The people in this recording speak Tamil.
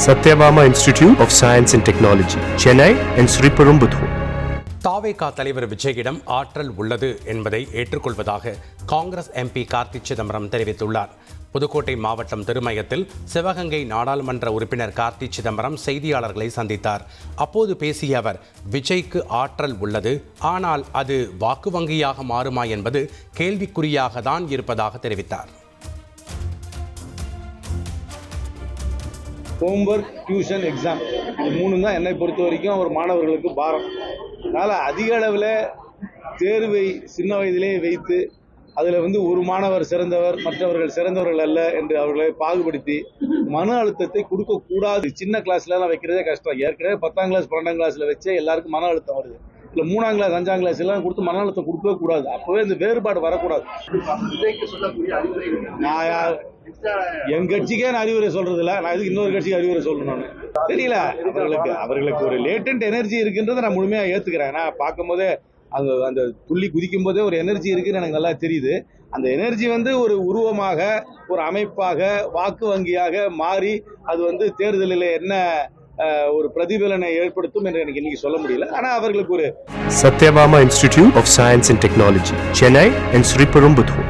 Satyabama Institute of Science and Technology, Chennai and Sriperumbudur. தாவேகா தலைவர் விஜயிடம் ஆற்றல் உள்ளது என்பதை ஏற்றுக்கொள்வதாக காங்கிரஸ் எம்பி கார்த்தி சிதம்பரம் தெரிவித்துள்ளார். புதுக்கோட்டை மாவட்டம் திருமயத்தில் சிவகங்கை நாடாளுமன்ற உறுப்பினர் கார்த்தி சிதம்பரம் செய்தியாளர்களை சந்தித்தார். அப்போது பேசிய அவர், விஜய்க்கு ஆற்றல் உள்ளது, ஆனால் அது வாக்கு வங்கியாக மாறுமா என்பது கேள்விக்குறியாக தான் இருப்பதாக தெரிவித்தார். ஹோம்ஒர்க், டியூஷன், எக்ஸாம் இது மூணு தான் என்னை பொறுத்த வரைக்கும் ஒரு மாணவர்களுக்கு பாரம். அதனால் அதிக அளவில் தேர்வை சின்ன வயதிலே வைத்து அதில் ஒரு மாணவர் சிறந்தவர், மற்றவர்கள் சிறந்தவர்கள் அல்ல என்று அவர்களை பாகுபடுத்தி மன அழுத்தத்தை கொடுக்கக்கூடாது. சின்ன கிளாஸ்லாம் வைக்கிறதே கஷ்டம். ஏற்கனவே 10ஆம் கிளாஸ் 12ஆம் கிளாஸில் வச்சே எல்லாருக்கும் மன அழுத்தம் வருது. இல்லை 3ஆம் கிளாஸ் 5ஆம் கிளாஸ் எல்லாம் கொடுத்து மன அழுத்தம் கொடுக்கவே கூடாது. அப்போவே இந்த வேறுபாடு வரக்கூடாது. என் கட்சிக்கே நான் அறிவுரை சொல்றது இல்லை, நான் இதுக்கு இன்னொரு கட்சிக்கு அறிவுரை சொல்லணும். தெரியல, அவர்களுக்கு ஒரு லேட்டன்ட் எனர்ஜி இருக்குன்றதை நான் முழுமையாக ஏற்றுக்கிறேன். நான் பார்க்கும் போதே அந்த துள்ளி குதிக்கும் போதே ஒரு எனர்ஜி இருக்குன்னு எனக்கு நல்லா தெரியுது. அந்த எனர்ஜி ஒரு உருவமாக, ஒரு அமைப்பாக, வாக்கு வங்கியாக மாறி அது தேர்தலில் என்ன ஒரு பிரதிபலனை ஏற்படுத்தும் என்று எனக்கு இன்னைக்கு சொல்ல முடியல. ஆனால் அவர்களுக்கு ஒரு Satyabama Institute of Science and Technology, Chennai and Sriperumbudur.